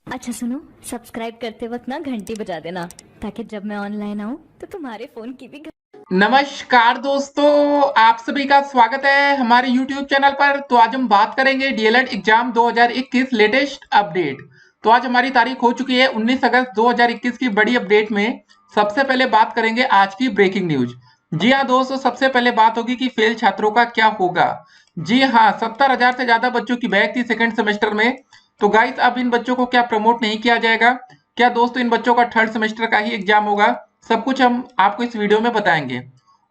अच्छा सुनो, सब्सक्राइब करते वक्त ना घंटी बजा देना ताकि जब मैं ऑनलाइन आऊँ तो तुम्हारे फोन की भी नमस्कार दोस्तों, आप सभी का स्वागत है हमारे YouTube चैनल पर। तो आज हम बात करेंगे डीएलएड एग्जाम 2021 लेटेस्ट अपडेट। तो आज हमारी तारीख हो चुकी है 19 अगस्त 2021 की बड़ी अपडेट में सबसे पहले बात करेंगे आज की ब्रेकिंग न्यूज। जी हाँ दोस्तों, सबसे पहले बात होगी कि फेल छात्रों का क्या होगा। जी हाँ, 70,000 से ज्यादा बच्चों की बैक थी सेकेंड सेमेस्टर में। तो गाइस, अब इन बच्चों को क्या प्रमोट नहीं किया जाएगा? क्या दोस्तों इन बच्चों का थर्ड सेमेस्टर का ही एग्जाम होगा? सब कुछ हम आपको इस वीडियो में बताएंगे।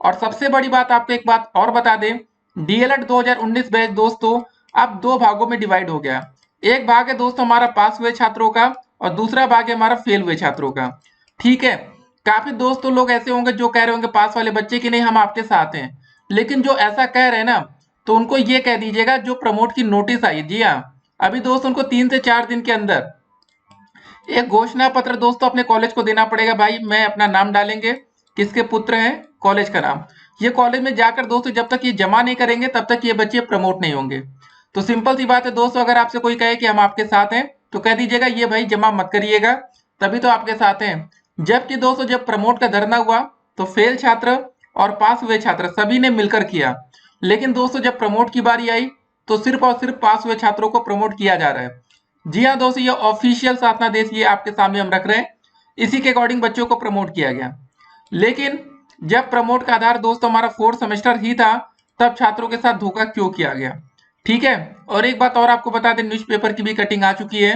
और सबसे बड़ी बात, आपको एक बात और बता दें, डीएलएड 2019 बैच दोस्तों अब दो भागों में डिवाइड हो गया। एक भाग है दोस्तों हमारा पास हुए छात्रों का, और दूसरा भाग है हमारा फेल हुए छात्रों का। ठीक है, काफी दोस्तों लोग ऐसे होंगे जो कह रहे होंगे पास वाले बच्चे की नहीं, हम आपके साथ हैं। लेकिन जो ऐसा कह रहे हैं ना, तो उनको ये कह दीजिएगा जो प्रमोट की नोटिस आई, जी हाँ, अभी दोस्तों उनको 3 से 4 दिन के अंदर एक घोषणा पत्र दोस्तों अपने कॉलेज को देना पड़ेगा। भाई मैं अपना नाम डालेंगे, किसके पुत्र हैं, कॉलेज का नाम। ये कॉलेज में जाकर दोस्तों जब तक ये जमा नहीं करेंगे तब तक ये बच्चे प्रमोट नहीं होंगे। तो सिंपल सी बात है दोस्तों, अगर आपसे कोई कहे कि हम आपके साथ हैं तो कह दीजिएगा ये भाई जमा मत करिएगा, तभी तो आपके साथ हैं। जबकि दोस्तों जब प्रमोट का धरना हुआ तो फेल छात्र और पास हुए छात्र सभी ने मिलकर किया। लेकिन दोस्तों जब प्रमोट की बारी आई तो सिर्फ और सिर्फ पास हुए छात्रों को प्रमोट किया जा रहा है। जी हाँ दोस्तों, ये ऑफिशियल शासनादेश ये आपके सामने हम रख रहे हैं। इसी के अकॉर्डिंग बच्चों को प्रमोट किया गया। लेकिन जब प्रमोट का आधार दोस्तों हमारा फोर्थ सेमेस्टर ही था, तब छात्रों के साथ धोखा क्यों किया गया? ठीक है, और एक बात और आपको बता दें, न्यूज़पेपर की भी कटिंग आ चुकी है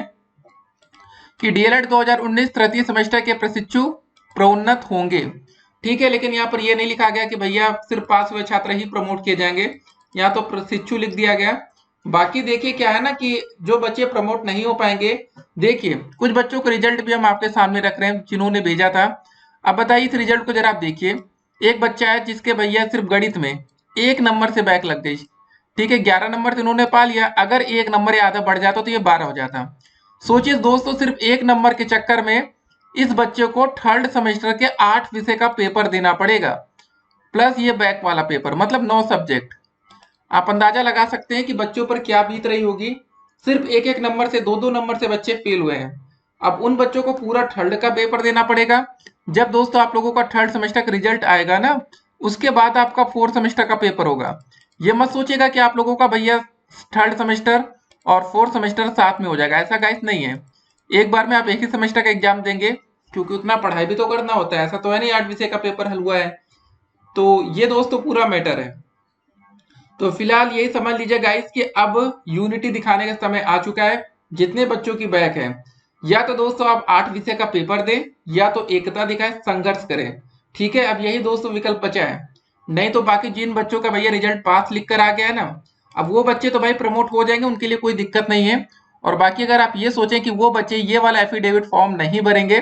कि डीएलएड 2019 तृतीय सेमेस्टर के प्रशिक्षु प्रोन्नत होंगे। ठीक है, लेकिन यहाँ पर यह नहीं लिखा गया कि भैया सिर्फ पास हुए छात्र ही प्रमोट किए जाएंगे, यहाँ तो प्रशिक्षु लिख दिया गया। बाकी देखिए क्या है ना कि जो बच्चे प्रमोट नहीं हो पाएंगे, देखिए कुछ बच्चों का रिजल्ट भी हम आपके सामने रख रहे हैं जिन्होंने भेजा था। अब बताइए इस रिजल्ट को जरा आप देखिए। एक बच्चा है जिसके भैया सिर्फ गणित में 1 नंबर से बैक लग गई। ठीक है, 11 नंबर तो इन्होंने पा लिया, अगर 1 नंबर या आधा बढ़ जाता तो ये 12 हो जाता। सोचिए दोस्तों, सिर्फ 1 नंबर के चक्कर में इस बच्चे को थर्ड सेमेस्टर के 8 विषय का पेपर देना पड़ेगा, प्लस ये बैक वाला पेपर, मतलब 9 सब्जेक्ट। आप अंदाजा लगा सकते हैं कि बच्चों पर क्या बीत रही होगी। सिर्फ एक एक नंबर से, दो दो नंबर से बच्चे फेल हुए हैं। अब उन बच्चों को पूरा थर्ड का पेपर देना पड़ेगा। जब दोस्तों आप लोगों का थर्ड सेमेस्टर का रिजल्ट आएगा ना, उसके बाद आपका फोर्थ सेमेस्टर का पेपर होगा। ये मत सोचिएगा कि आप लोगों का भैया थर्ड सेमेस्टर और फोर्थ सेमेस्टर साथ में हो जाएगा, ऐसा गाइस नहीं है। एक बार में आप एक ही सेमेस्टर का एग्जाम देंगे, क्योंकि उतना पढ़ाई भी तो करना होता है, ऐसा तो है नहीं 8 विषय का पेपर हल हुआ है। तो ये दोस्तों पूरा मैटर है। तो फिलहाल यही समझ लीजिए गाइस कि अब यूनिटी दिखाने का समय आ चुका है। जितने बच्चों की बैक है, या तो दोस्तों आप 8 विषय का पेपर दें, या तो एकता दिखाएं, संघर्ष करें। ठीक है, अब यही दोस्तों विकल्प बचा है। नहीं तो बाकी जिन बच्चों का भैया रिजल्ट पास लिख कर आ गया है ना, अब वो बच्चे तो भाई प्रमोट हो जाएंगे, उनके लिए कोई दिक्कत नहीं है। और बाकी अगर आप ये सोचें कि वो बच्चे ये वाला एफिडेविट फॉर्म नहीं भरेंगे,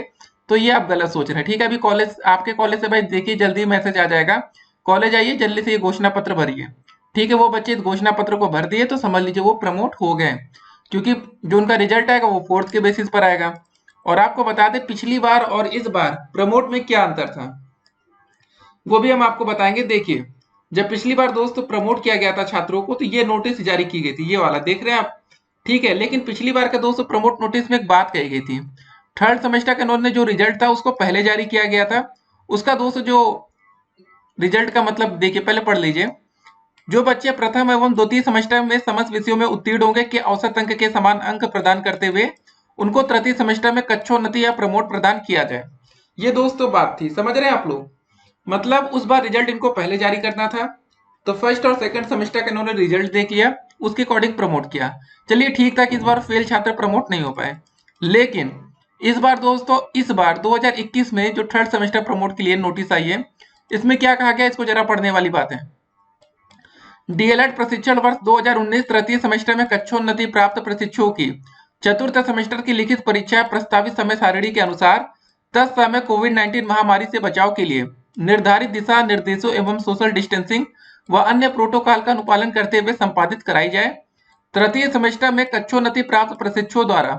तो ये आप गलत सोच रहे हैं। ठीक है, अभी कॉलेज, आपके कॉलेज से भाई देखिए जल्दी मैसेज आ जाएगा, कॉलेज आइए जल्दी से ये घोषणा पत्र भरिए। ठीक है, वो बच्चे इस घोषणा पत्र को भर दिए तो समझ लीजिए वो प्रमोट हो गए, क्योंकि जो उनका रिजल्ट आएगा वो फोर्थ के बेसिस पर आएगा। और आपको बता दें पिछली बार और इस बार प्रमोट में क्या अंतर था, वो भी हम आपको बताएंगे। देखिए, जब पिछली बार दोस्तों प्रमोट किया गया था छात्रों को, तो ये नोटिस जारी की गई थी, ये वाला देख रहे हैं आप। ठीक है, लेकिन पिछली बार का दोस्तों प्रमोट नोटिस में एक बात कही गई थी, थर्ड सेमेस्टर का इन्होंने जो रिजल्ट था उसको पहले जारी किया गया था। उसका दोस्तों जो रिजल्ट का मतलब देखिए, पहले पढ़ लीजिए। जो बच्चे प्रथम एवं द्वितीय सेमेस्टर में समस्त विषयों में उत्तीर्ण होंगे के औसत अंक के समान अंक प्रदान करते हुए उनको तृतीय सेमेस्टर में कक्षोन्नति या प्रमोट प्रदान किया जाए। ये दोस्तों बात थी, समझ रहे हैं आप लोग? मतलब उस बार रिजल्ट इनको पहले जारी करना था, तो फर्स्ट और सेकंड सेमेस्टर का इन्होंने रिजल्ट देख लिया, उसके अकॉर्डिंग प्रमोट किया। चलिए ठीक था कि इस बार फेल छात्र प्रमोट नहीं हो पाए। लेकिन इस बार दोस्तों, इस बार 2021 में जो थर्ड सेमेस्टर प्रमोट के लिए नोटिस आई है, इसमें क्या कहा गया, इसको जरा पढ़ने वाली बात है। डीएलएड प्रशिक्षण वर्ष 2019 तृतीय सेमेस्टर में कक्षोन्नति प्राप्त प्रशिक्षुओं की चतुर्थ सेमेस्टर की लिखित परीक्षा प्रस्तावित समय सारिणी के अनुसार तत्समय कोविड-19 महामारी से बचाव के लिए निर्धारित दिशा निर्देशों एवं सोशल डिस्टेंसिंग व अन्य प्रोटोकॉल का अनुपालन करते हुए संपादित कराई जाए। तृतीय सेमेस्टर में कक्षोन्नति प्राप्त प्रशिक्षुओं द्वारा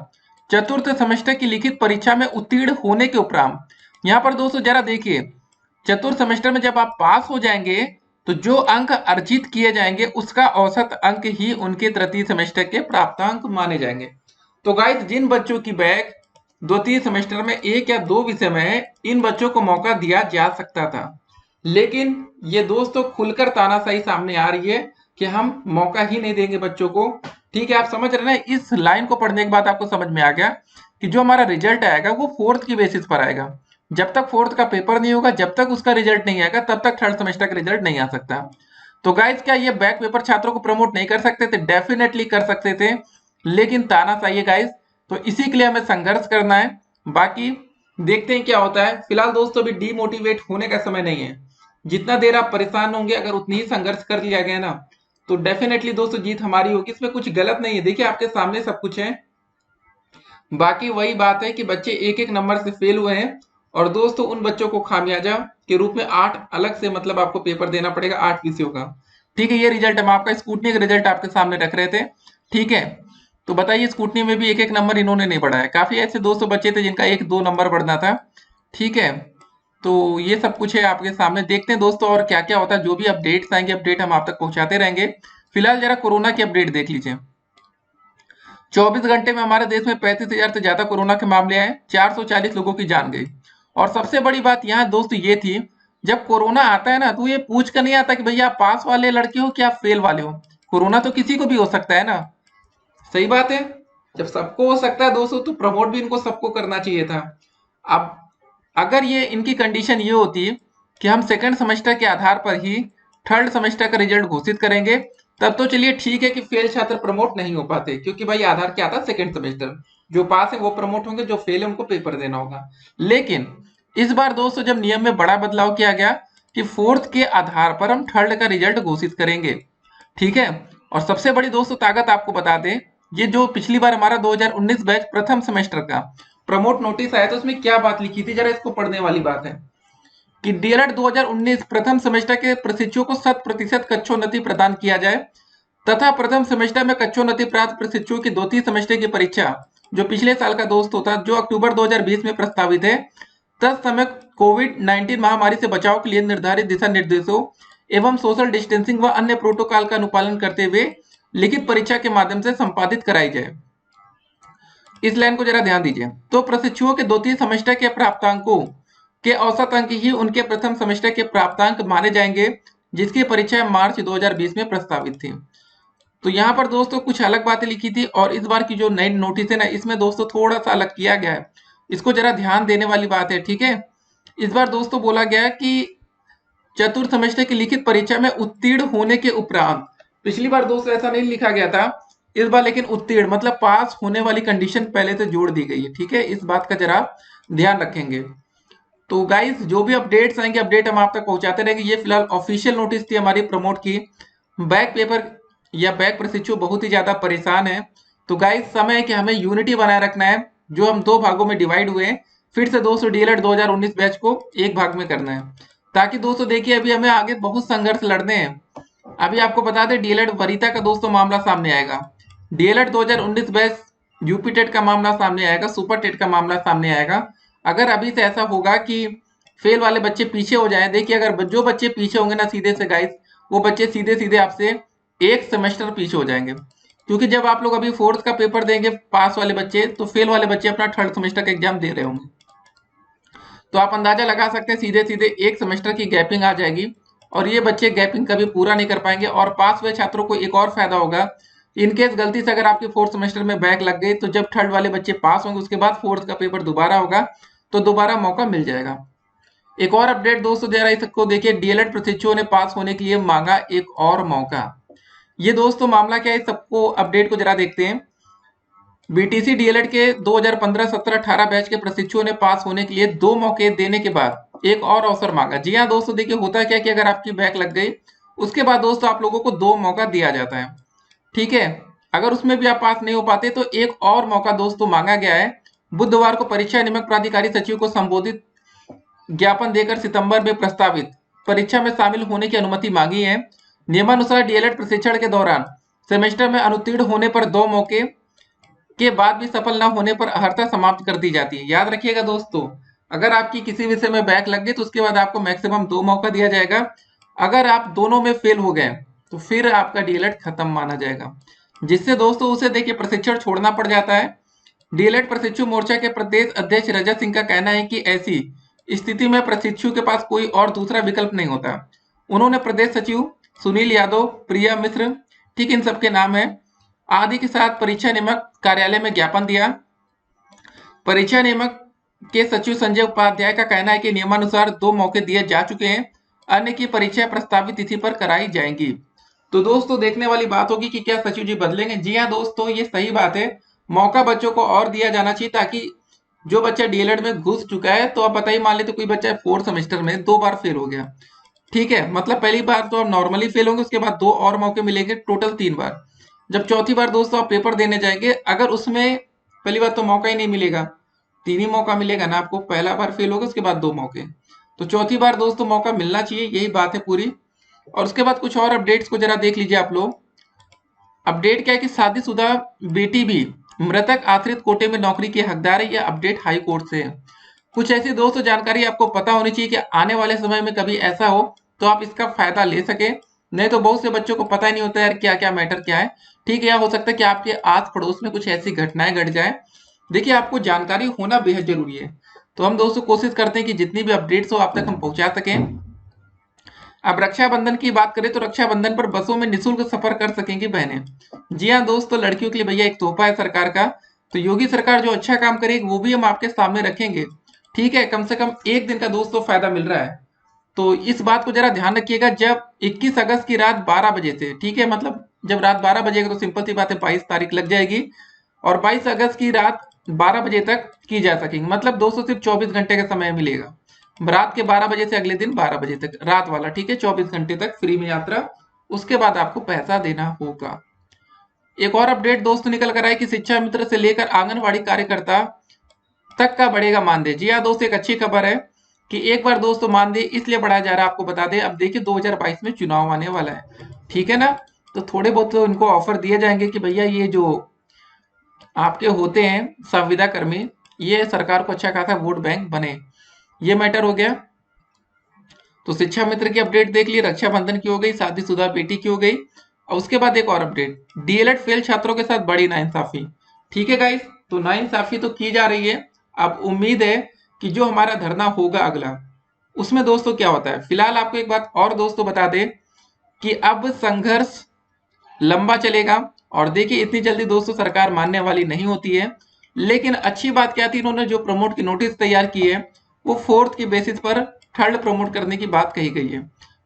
चतुर्थ सेमेस्टर की लिखित परीक्षा में उत्तीर्ण होने के उपरांत, यहाँ पर दोस्तों जरा देखिए, चतुर्थ सेमेस्टर में जब आप पास हो जाएंगे तो जो अंक अर्जित किए जाएंगे उसका औसत अंक ही उनके तृतीय सेमेस्टर के प्राप्तांक माने जाएंगे। तो गाइस जिन बच्चों की बैक द्वितीय सेमेस्टर में एक या दो विषय में है, इन बच्चों को मौका दिया जा सकता था, लेकिन ये दोस्तों खुलकर तानाशाही सामने आ रही है कि हम मौका ही नहीं देंगे बच्चों को। ठीक है, आप समझ रहे हैं ना। इस लाइन को पढ़ने के बाद आपको समझ में आ गया कि जो हमारा रिजल्ट आएगा वो फोर्थ की बेसिस पर आएगा। जब तक फोर्थ का पेपर नहीं होगा, जब तक उसका रिजल्ट नहीं आएगा, तब तक थर्ड सेमेस्टर का रिजल्ट नहीं आ सकता। तो गाइस क्या ये बैक पेपर छात्रों को प्रमोट नहीं कर सकते थे? डेफिनेटली कर सकते थे, लेकिन तानाशाही है गाइस, तो इसी के लिए हमें संघर्ष करना है। बाकी देखते हैं क्या होता है। फिलहाल दोस्तों अभी डीमोटिवेट होने का समय नहीं है। जितना देर आप परेशान होंगे, अगर उतनी ही संघर्ष कर लिया गया ना, तो डेफिनेटली दोस्तों जीत हमारी होगी। इसमें कुछ गलत नहीं है, देखिए आपके सामने सब कुछ है। बाकी वही बात है कि बच्चे एक एक नंबर से फेल हुए हैं, और दोस्तों उन बच्चों को खामियाजा के रूप में 8 अलग से मतलब आपको पेपर देना पड़ेगा 8 विषयों का। ठीक है, ये रिजल्ट हम आपका स्कूटनी का रिजल्ट आपके सामने रख रहे थे। ठीक है, तो बताइए स्कूटनी में भी एक एक नंबर इन्होंने नहीं बढ़ाया। काफी ऐसे 200 बच्चे थे जिनका 1-2 नंबर बढ़ना था। ठीक है, तो ये सब कुछ है आपके सामने। देखते हैं दोस्तों और क्या क्या होता है। जो भी अपडेट्स आएंगे, अपडेट हम आप तक पहुंचाते रहेंगे। फिलहाल जरा कोरोना की अपडेट देख लीजिए। 24 घंटे में हमारे देश में 35,000 से ज्यादा कोरोना के मामले आए, 440 लोगों की जान गई। और सबसे बड़ी बात यहाँ दोस्तों ये थी, जब कोरोना आता है ना, तो ये पूछ कर नहीं आता कि भैया आप पास वाले लड़के हो कि आप फेल वाले हो। कोरोना तो किसी को भी हो सकता है ना, सही बात है। जब सबको हो सकता है दोस्तों, तो प्रमोट भी इनको सबको करना चाहिए था। अब अगर ये इनकी कंडीशन ये होती कि हम सेकंड सेमेस्टर के आधार पर ही थर्ड सेमेस्टर का रिजल्ट घोषित करेंगे, तब तो चलिए ठीक है कि फेल छात्र प्रमोट नहीं हो पाते, क्योंकि भाई आधार क्या आता है सेकंड सेमेस्टर। जो पास है वो प्रमोट होंगे, जो फेल है उनको पेपर देना होगा। लेकिन इस बार दोस्तों जब नियम में बड़ा बदलाव किया गया कि फोर्थ के आधार पर हम थर्ड का रिजल्ट घोषित करेंगे। ठीक है, और सबसे बड़ी दोस्तों ताकत आपको बता दें, ये जो पिछली बार हमारा 2019 बैच प्रथम सेमेस्टर का प्रमोट नोटिस आया था, उसमें क्या बात लिखी थी, जरा इसको पढ़ने वाली बात है कि डीएलएड 2019 प्रथम सेमेस्टर के प्रशिक्षुओं को 100% कक्षोन्नति प्रदान किया जाए, तथा प्रथम सेमेस्टर में कक्षोन्नति प्राप्त प्रशिक्षुओं की द्वितीय सेमेस्टर की परीक्षा जो पिछले साल का दोस्त होता, जो अक्टूबर 2020 में प्रस्तावित है, तत्समय कोविड-19 महामारी से बचाव के लिए निर्धारित दिशा निर्देशों एवं सोशल डिस्टेंसिंग व अन्य प्रोटोकॉल का अनुपालन करते हुए लिखित परीक्षा के माध्यम से संपादित कराई जाए। इस लाइन को जरा ध्यान दीजिए। तो प्रशिक्षुओं के द्वितीय सेमेस्टर के प्राप्तांकों के औसत अंक ही उनके प्रथम सेमेस्टर के प्राप्तांक माने जाएंगे, जिसकी परीक्षा मार्च 2020 में प्रस्तावित थी। तो यहाँ पर दोस्तों कुछ अलग बातें लिखी थी, और इस बार की जो नई नोटिस है ना, इसमें दोस्तों थोड़ा सा अलग किया गया है। इसको जरा ध्यान देने वाली बात है। ठीक है, इस बार दोस्तों बोला गया है कि चतुर्थ सेमेस्टर की लिखित परीक्षा में उत्तीर्ण होने के उपरांत, पिछली बार दोस्तों ऐसा नहीं लिखा गया था, इस बार लेकिन उत्तीर्ण मतलब पास होने वाली कंडीशन पहले से जोड़ दी गई है। ठीक है, इस बात का जरा ध्यान रखेंगे। तो गाइस जो भी अपडेट्स आएंगे, अपडेट हम आप तक पहुंचाते रहेंगे। ये फिलहाल ऑफिशियल नोटिस थी हमारी प्रमोट की। बैक पेपर या बैक प्रशिक्षु बहुत ही ज्यादा परेशान है। तो गाइस समय है कि हमें यूनिटी बनाए रखना है। जो हम 2 भागों में डिवाइड हुए हैं, फिर से दोस्तों डीएलएड 2019 बैच को एक भाग में करना है, ताकि दोस्तों देखिए अभी हमें आगे बहुत संघर्ष लड़ने हैं। अभी आपको बता दें डीएलएड वरीता का दोस्तों मामला सामने आएगा, डीएलएड 2019 बैच यूपी टेट का मामला सामने आएगा, सुपर टेट का मामला सामने आएगा। अगर अभी से ऐसा होगा कि फेल वाले बच्चे पीछे हो जाएं, देखिए अगर जो बच्चे पीछे होंगे ना सीधे से गाइस, वो बच्चे सीधे सीधे आपसे एक सेमेस्टर पीछे हो जाएंगे। क्योंकि जब आप लोग अभी फोर्थ का पेपर देंगे पास वाले बच्चे, तो फेल वाले बच्चे अपना थर्ड सेमेस्टर का एग्जाम दे रहे होंगे। तो आप अंदाजा लगा सकते हैं सीधे सीधे एक सेमेस्टर की गैपिंग आ जाएगी, और ये बच्चे गैपिंग कभी पूरा नहीं कर पाएंगे। और पास हुए छात्रों को एक और फायदा होगा, इनकेस गलती से अगर आपके फोर्थ सेमेस्टर में बैक लग गई, तो जब थर्ड वाले बच्चे पास होंगे उसके बाद फोर्थ का पेपर दोबारा होगा, तो दोबारा मौका मिल जाएगा। एक और अपडेट दोस्तों जरा इसको देखिए, डीएलएड प्रशिक्षुओं ने पास होने के लिए मांगा एक और मौका। ये दोस्तों मामला क्या है, सबको अपडेट को जरा देखते हैं। बीटीसी डीएलएड के 2015-17-18 बैच के प्रशिक्षुओं ने पास होने के लिए 2 मौके देने के बाद एक और अवसर मांगा। जी हाँ दोस्तों, देखिए होता है क्या कि अगर आपकी बैक लग गई, उसके बाद दोस्तों आप लोगों को 2 मौका दिया जाता है। ठीक है, अगर उसमें भी आप पास नहीं हो पाते तो एक और मौका दोस्तों मांगा गया है। बुधवार को परीक्षा नियामक प्राधिकारी सचिव को संबोधित ज्ञापन देकर सितंबर में प्रस्तावित परीक्षा में शामिल होने की अनुमति मांगी है। नियमानुसार डीएलएड प्रशिक्षण के दौरान सेमेस्टर में अनुत्तीर्ण होने पर 2 मौके के बाद भी सफल न होने पर अर्हता समाप्त कर दी जाती है। याद रखिएगा दोस्तों, अगर आपकी किसी विषय में बैक लग गई तो उसके बाद आपको मैक्सिमम 2 मौका दिया जाएगा। अगर आप दोनों में फेल हो गए तो फिर आपका डीएलएड खत्म माना जाएगा, जिससे दोस्तों उसे देखिए प्रशिक्षण छोड़ना पड़ जाता है। डीएलएड प्रशिक्षु मोर्चा के प्रदेश अध्यक्ष रजत सिंह का कहना है कि ऐसी स्थिति में प्रशिक्षु के पास कोई और दूसरा विकल्प नहीं होता। उन्होंने प्रदेश सचिव सुनील यादव, प्रिया मिश्र, ठीक इन सबके नाम है, आदि के साथ परीक्षा नियामक कार्यालय में ज्ञापन दिया। परीक्षा नियामक के सचिव संजय उपाध्याय का कहना है कि नियमानुसार 2 मौके दिए जा चुके हैं, अन्य की परीक्षा प्रस्तावित तिथि पर कराई जाएंगी। तो दोस्तों देखने वाली बात होगी कि क्या सचिव जी बदलेंगे। जी हाँ दोस्तों, ये सही बात है, मौका बच्चों को और दिया जाना चाहिए ताकि जो बच्चा डीएलएड में घुस चुका है, तो आप बताइए, मान लेते कोई बच्चा 4th सेमेस्टर में 2 बार फेल हो गया, ठीक है, मतलब पहली बार तो आप नॉर्मली फेल होंगे, उसके बाद 2 और मौके मिलेंगे, टोटल 3 बार। जब चौथी बार दोस्तों आप पेपर देने जाएंगे, अगर उसमें पहली बार तो मौका ही नहीं मिलेगा, 3 ही मौका मिलेगा ना आपको, पहला बार फेल होगा, उसके बाद 2 मौके, तो चौथी बार दोस्तों मौका मिलना चाहिए, यही बात है पूरी। और उसके बाद कुछ और अपडेट्स को जरा देख लीजिए आप लोग। अपडेट क्या है कि शादीशुदा बेटी भी मृतक आश्रित कोटे में नौकरी की हकदार है, यह अपडेट हाई कोर्ट से है। कुछ ऐसी दोस्तों जानकारी आपको पता होनी चाहिए कि आने वाले समय में कभी ऐसा हो तो आप इसका फायदा ले सके, नहीं तो बहुत से बच्चों को पता ही नहीं होता यार क्या क्या मैटर क्या है, ठीक है, या हो सकता है कि आपके आस पड़ोस में कुछ ऐसी घटनाएं घट जाए। देखिए, आपको जानकारी होना बेहद जरूरी है, तो हम दोस्तों कोशिश करते हैं कि जितनी भी अपडेट्स हो आप तक हम पहुंचा सकें। अब रक्षाबंधन की बात करें तो रक्षाबंधन पर बसों में निःशुल्क सफर कर सकेंगी बहनें। जी हाँ दोस्तों, लड़कियों के लिए भैया एक तोहफा है सरकार का, तो योगी सरकार जो अच्छा काम करेगी वो भी हम आपके सामने रखेंगे, ठीक है, कम से कम 1 दिन का दोस्तों फायदा मिल रहा है। तो इस बात को जरा ध्यान रखिएगा, जब 21 अगस्त की रात 12 बजे से, ठीक है, मतलब जब रात 12 बजेगा तो सिंपल सी बात है 22 तारीख लग जाएगी, और 22 अगस्त की रात 12 बजे तक की जा सकेंगी, मतलब दोस्तों सिर्फ 24 घंटे का समय मिलेगा, रात के 12 बजे से अगले दिन 12 बजे तक, रात वाला, ठीक है, 24 घंटे तक फ्री में यात्रा, उसके बाद आपको पैसा देना होगा। एक और अपडेट दोस्तों निकल कर आए कि शिक्षा मित्र से लेकर आंगनवाड़ी कार्यकर्ता तक का बढ़ेगा मानदेय। जी हाँ दोस्तों, एक अच्छी खबर है कि एक बार दोस्तों मानदेय इसलिए बढ़ाया जा रहा है, आपको बता दें, अब देखिए 2022 में चुनाव आने वाला है, ठीक है ना, तो थोड़े बहुत तो इनको ऑफर दिए जाएंगे कि भैया ये जो आपके होते हैं संविदा कर्मी, ये सरकार को अच्छा खासा वोट बैंक बने, ये मैटर हो गया। तो शिक्षा मित्र की अपडेट देख ली, रक्षाबंधन की हो गई, शादीशुदा बेटी की हो गई, और उसके बाद एक और अपडेट, डीएलएड फेल छात्रों के साथ बड़ी नाइंसाफी, ठीक है गाइस, तो नाइंसाफी तो की जा रही है। अब उम्मीद है कि जो हमारा धरना होगा अगला, उसमें दोस्तों क्या होता है। फिलहाल आपको एक बात और दोस्तों बता दें कि अब संघर्ष लंबा चलेगा, और देखिए इतनी जल्दी दोस्तों सरकार मानने वाली नहीं होती है, लेकिन अच्छी बात क्या थी, इन्होंने जो प्रमोट की नोटिस तैयार की है वो 4th की बेसिस पर 3rd प्रमोट करने की बात कही गई है,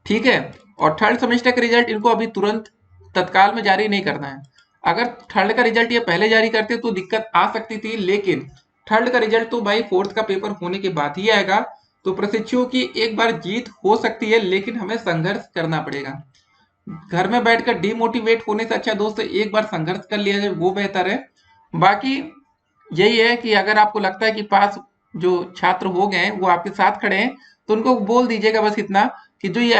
ठीक है, और 3rd सेमेस्टर का रिजल्ट इनको अभी तुरंत तत्काल में जारी नहीं करना है। अगर 3rd का रिजल्ट ये पहले जारी करते तो दिक्कत आ सकती थी, लेकिन 3rd का रिजल्ट तो भाई 4th का पेपर होने के बाद ही आएगा, तो प्रशिक्षुओं की एक बार जीत हो सकती है, लेकिन हमें संघर्ष करना पड़ेगा। घर में बैठकर डिमोटिवेट होने से अच्छा दोस्तों एक बार संघर्ष कर लिया जाए, वो बेहतर है। बाकी यही है कि अगर आपको लगता है कि पास जो छात्र हो गए हैं वो आपके साथ खड़े हैं, तो उनको बोल दीजिएगा बस इतना कि जो ये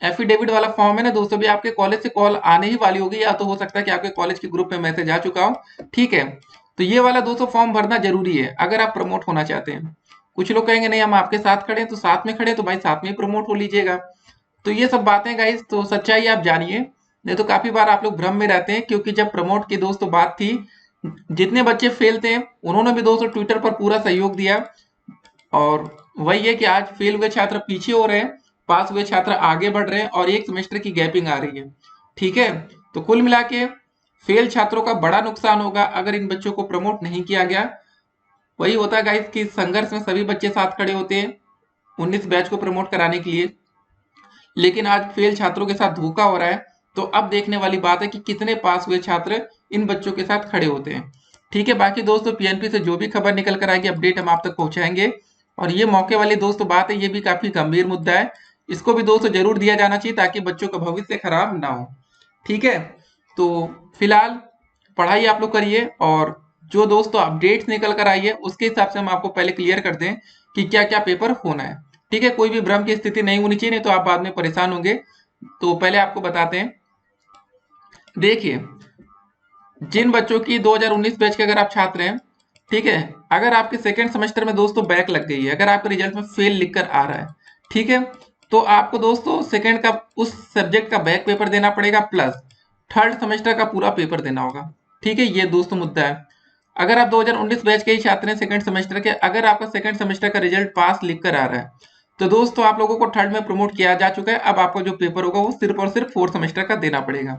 एफिडेविट वाला फॉर्म है ना दोस्तों, भी आपके कॉलेज से कॉल आने ही वाली होगी, या तो हो सकता है कि आपके कॉलेज के ग्रुप में मैसेज आ चुका हो, ठीक है, तो ये वाला दोस्तों फॉर्म भरना जरूरी है अगर आप प्रमोट होना चाहते हैं। कुछ लोग कहेंगे नहीं हम आपके साथ खड़े हैं, तो साथ में खड़े तो भाई साथ में ही प्रमोट हो लीजिएगा। तो ये सब बातें गाइस, तो सच्चाई आप जानिए, नहीं तो काफी बार आप लोग भ्रम में रहते हैं, क्योंकि जब प्रमोट की दोस्तों बात थी, जितने बच्चे फेल थे उन्होंने भी दोस्तों ट्विटर पर पूरा सहयोग दिया, और वही है कि आज फेल हुए छात्र पीछे हो रहे हैं, पास हुए छात्र आगे बढ़ रहे हैं, और 1 सेमेस्टर की गैपिंग आ रही है, ठीक है, तो कुल मिला के फेल छात्रों का बड़ा नुकसान होगा अगर इन बच्चों को प्रमोट नहीं किया गया। वही होता है गाइस कि संघर्ष में सभी बच्चे साथ खड़े होते हैं 19 बैच को प्रमोट कराने के लिए, लेकिन आज फेल छात्रों के साथ धोखा हो रहा है, तो अब देखने वाली बात है कि कितने पास हुए छात्र इन बच्चों के साथ खड़े होते हैं, ठीक है। बाकी दोस्तों पीएनपी से जो भी खबर निकल कर आएगी अपडेट हम आप तक पहुंचाएंगे, और ये मौके वाली दोस्तों बात है, ये भी काफी गंभीर मुद्दा है, इसको भी दोस्तों जरूर दिया जाना चाहिए ताकि बच्चों का भविष्य खराब ना हो, ठीक है। तो फिलहाल पढ़ाई आप लोग करिए, और जो दोस्तों अपडेट्स निकल कर आई है उसके हिसाब से हम आपको पहले क्लियर कर दें कि क्या क्या पेपर होना है, ठीक है, कोई भी भ्रम की स्थिति नहीं होनी चाहिए, नहीं तो आप बाद में परेशान होंगे। तो पहले आपको बताते हैं, देखिए जिन बच्चों की 2019 बैच के अगर आप छात्र हैं, ठीक है, अगर आपके सेकेंड सेमेस्टर में दोस्तों बैक लग गई है, अगर आपके रिजल्ट में फेल लिखकर आ रहा है, ठीक है, तो आपको दोस्तों सेकेंड का उस सब्जेक्ट का बैक पेपर देना पड़ेगा, प्लस 3rd सेमेस्टर का पूरा पेपर देना होगा, ठीक है, ये दोस्तों मुद्दा है। अगर आप 2019 बैच के ही छात्र हैं सेकंड सेमेस्टर के, अगर आपका सेकंड सेमेस्टर का रिजल्ट पास लिख कर आ रहा है तो दोस्तों आप लोगों को थर्ड में प्रमोट किया जा चुका है। अब आपका जो पेपर होगा वो सिर्फ और सिर्फ फोर्थ सेमेस्टर का देना पड़ेगा।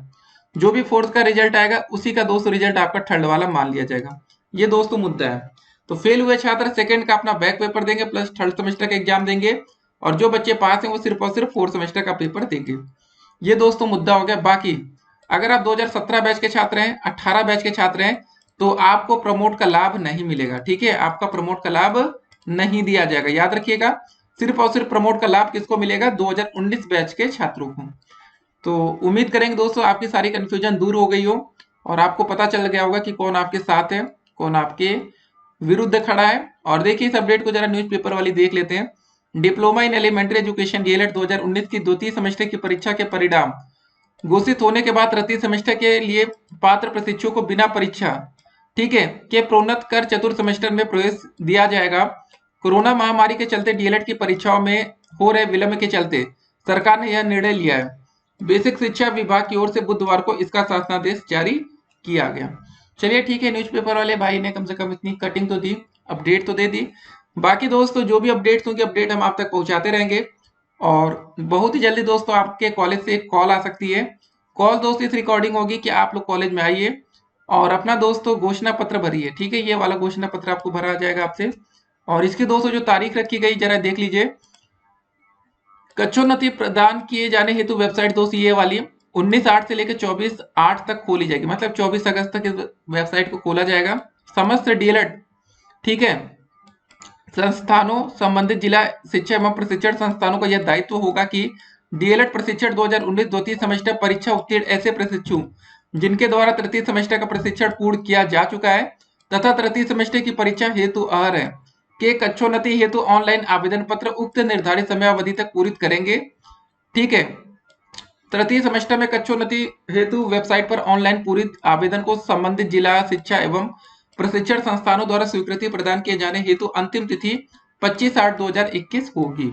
जो भी फोर्थ का रिजल्ट आएगा उसी का दोस्तों रिजल्ट आपका थर्ड वाला मान लिया जाएगा। ये दोस्तों मुद्दा है। तो फेल हुए छात्र सेकंड का अपना बैक पेपर देंगे प्लस थर्ड सेमेस्टर का एग्जाम देंगे, और जो बच्चे पास हैं वो सिर्फ और सिर्फ फोर्थ सेमेस्टर का पेपर देंगे। ये दोस्तों मुद्दा हो गया। बाकी अगर आप 2017 बैच के छात्र हैं, 18 बैच के छात्र हैं, तो आपको प्रमोट का लाभ नहीं मिलेगा। ठीक है, आपका प्रमोट का लाभ नहीं दिया जाएगा, याद रखिएगा। सिर्फ और सिर्फ प्रमोट का लाभ किसको मिलेगा? 2019 बैच के छात्रों को। तो उम्मीद करेंगे दोस्तों आपकी सारी कंफ्यूजन दूर हो गई हो और आपको पता चल गया होगा कि कौन आपके साथ है, कौन आपके विरुद्ध खड़ा है। और देखिए इस अपडेट को जरा न्यूज़पेपर वाली देख लेते हैं। Diploma in elementary education DElEd 2019 की द्वितीय सेमेस्टर की परीक्षा के परिणाम घोषित होने के बाद तृतीय सेमेस्टर के लिए पात्र प्रशिक्षुओं को बिना परीक्षा, ठीक है, के प्रोन्नत कर चतुर्थ सेमेस्टर में प्रवेश दिया जाएगा। कोरोना महामारी के चलते डीएलएड की परीक्षाओं में हो रहे विलंब के चलते सरकार ने यह निर्णय लिया है। बेसिक शिक्षा विभाग की ओर से बुधवार को इसका शासनादेश जारी किया गया। चलिए ठीक है, न्यूज़पेपर वाले भाई ने कम से कम इतनी कटिंग तो दी, अपडेट तो दे दी। बाकी दोस्तों जो भी अपडेट्स होंगे अपडेट हम आप तक पहुंचाते रहेंगे। और बहुत ही जल्दी दोस्तों आपके कॉलेज से एक कॉल आ सकती है। कॉल दोस्तों इस रिकॉर्डिंग होगी कि आप लोग कॉलेज में आइए और अपना दोस्तों घोषणा पत्र भरिए। ठीक है, ये वाला घोषणा पत्र आपको भरा जाएगा आपसे। और इसकी दोस्तों जो तारीख रखी गई जरा देख लीजिए। कक्षोन्नति प्रदान किए जाने हेतु वेबसाइट दोस्तों ये वाली 19/8 से लेकर 24/8 तक खोली जाएगी, मतलब 24 अगस्त तक इस वेबसाइट को खोला जाएगा। समस्त डीएलएड, ठीक है, संस्थानों संबंधित जिला शिक्षा एवं प्रशिक्षण संस्थानों का यह दायित्व होगा कि डीएलएड प्रशिक्षण 2019 द्वितीय सेमेस्टर परीक्षा उत्तीर्ण ऐसे प्रशिक्षु जिनके द्वारा तृतीय सेमेस्टर का प्रशिक्षण पूर्ण किया जा चुका है तथा तृतीय सेमेस्टर की परीक्षा हेतु अर्ह है के कक्षोन्नति हेतु ऑनलाइन आवेदन पत्र उक्त निर्धारित समयावधि तक पूरित करेंगे। ठीक है, तृतीय सेमेस्टर में कक्षोन्नति हेतु वेबसाइट पर ऑनलाइन पूरित आवेदन को संबंधित जिला शिक्षा एवं प्रशिक्षण संस्थानों द्वारा स्वीकृति प्रदान किए जाने हेतु अंतिम तिथि 25/8/2021 होगी।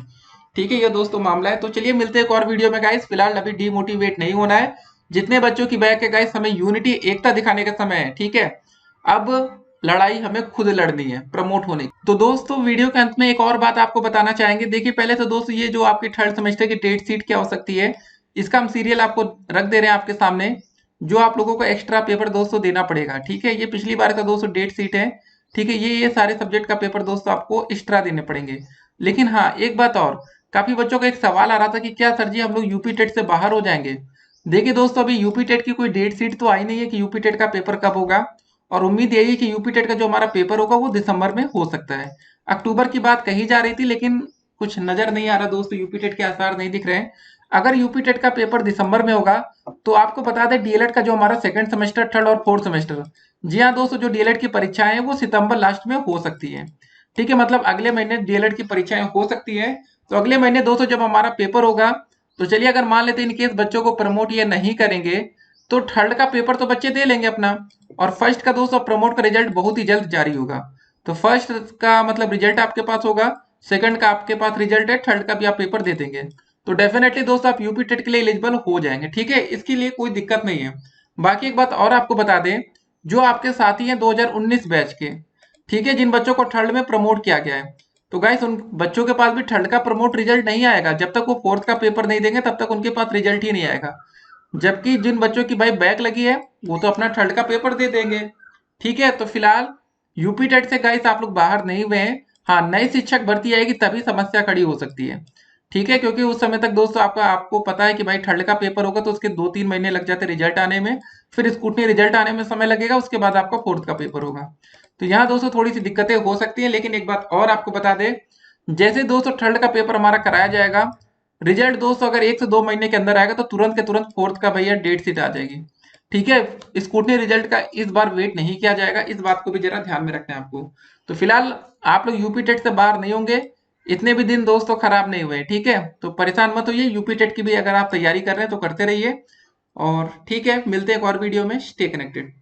ठीक है, ये दोस्तों मामला है। तो चलिए मिलते हैं एक और वीडियो में गाइस। फिलहाल अभी डिमोटिवेट नहीं होना है। जितने बच्चों की बैक है गाइस, हमें यूनिटी एकता दिखाने का समय है। ठीक है, अब लड़ाई हमें खुद लड़नी है प्रमोट होने की। तो दोस्तों वीडियो के अंत में एक और बात आपको बताना चाहेंगे। देखिए पहले तो दोस्तों ये जो आपकी थर्ड सेमेस्टर की डेट शीट क्या हो सकती है, इसका हम सीरियल आपको रख दे रहे हैं आपके सामने, जो आप लोगों को एक्स्ट्रा पेपर दोस्तों देना पड़ेगा। ठीक है, ये पिछली बार का दोस्तों डेट शीट है। ठीक है, ये सारे सब्जेक्ट का पेपर दोस्तों आपको एक्स्ट्रा देने पड़ेंगे। लेकिन हाँ एक बात और, काफी बच्चों का एक सवाल आ रहा था कि क्या सर जी हम लोग यूपी टेट से बाहर हो जाएंगे। देखिए दोस्तों अभी यूपी टेट की कोई डेट शीट तो आई नहीं है कि यूपी टेट का पेपर कब होगा, और उम्मीद यही है कि यूपी टेट का जो हमारा पेपर होगा वो दिसंबर में हो सकता है। अक्टूबर की बात कही जा रही थी लेकिन कुछ नजर नहीं आ रहा दोस्तों, यूपी टेट के आसार नहीं दिख रहे हैं। अगर यूपी टेट का पेपर दिसंबर में होगा तो आपको बता दें डीएलएड का जो हमारा सेकंड सेमेस्टर, थर्ड और फोर्थ सेमेस्टर, जी हाँ दोस्तों, जो डीएलएड की परीक्षाएं हैं वो सितंबर लास्ट में हो सकती है। ठीक है, मतलब अगले महीने डीएलएड की परीक्षाएं हो सकती है। तो अगले महीने दोस्तों जब हमारा पेपर होगा, तो चलिए अगर मान लेते हैं इनकेस बच्चों को प्रमोट ये नहीं करेंगे तो थर्ड का पेपर तो बच्चे दे लेंगे अपना, और फर्स्ट का दोस्तों प्रमोट का रिजल्ट बहुत ही जल्द जारी होगा। तो फर्स्ट का मतलब रिजल्ट आपके पास होगा, सेकंड का आपके पास रिजल्ट है, थर्ड का भी आप पेपर दे देंगे, तो डेफिनेटली दोस्तों आप यूपी टेट के लिए एलिजिबल हो जाएंगे। ठीक है, इसके लिए कोई दिक्कत नहीं है। बाकी एक बात और आपको बता दें, जो आपके साथी हैं 2019 बैच के, ठीक है, जिन बच्चों को थर्ड में प्रमोट किया गया है, तो गाइस उन बच्चों के पास भी थर्ड का प्रमोट रिजल्ट नहीं आएगा। जब तक वो फोर्थ का पेपर नहीं देंगे तब तक उनके पास रिजल्ट ही नहीं आएगा। जबकि जिन बच्चों की भाई बैक लगी है वो तो अपना थर्ड का पेपर दे देंगे। ठीक है, तो फिलहाल यूपी टेट से गाइस आप लोग बाहर नहीं हुए हैं। हाँ, नई शिक्षक भर्ती आएगी तभी समस्या खड़ी हो सकती है। ठीक है, क्योंकि उस समय तक दोस्तों आपको पता है कि भाई थर्ड का पेपर होगा तो उसके 2-3 महीने लग जाते रिजल्ट आने में, फिर स्कूटनी रिजल्ट आने में समय लगेगा, उसके बाद आपका फोर्थ का पेपर होगा। तो यहाँ दोस्तों थोड़ी सी दिक्कतें हो सकती है। लेकिन एक बात और आपको बता दें, जैसे दोस्तों थर्ड का पेपर हमारा कराया जाएगा, रिजल्ट दोस्तों अगर 1 से 2 महीने के अंदर आएगा तो तुरंत के तुरंत फोर्थ का भैया डेट शीट आ जाएगी। ठीक है, स्कूटनी रिजल्ट का इस बार वेट नहीं किया जाएगा, इस बात को भी जरा ध्यान में रखना है आपको। तो फिलहाल आप लोग यूपी टेट से बाहर नहीं होंगे, इतने भी दिन दोस्तों खराब नहीं हुए। ठीक है, तो परेशान मत होइए, यूपी टेट की भी अगर आप तैयारी कर रहे हैं तो करते रहिए। और ठीक है, मिलते हैं एक और वीडियो में, स्टे कनेक्टेड।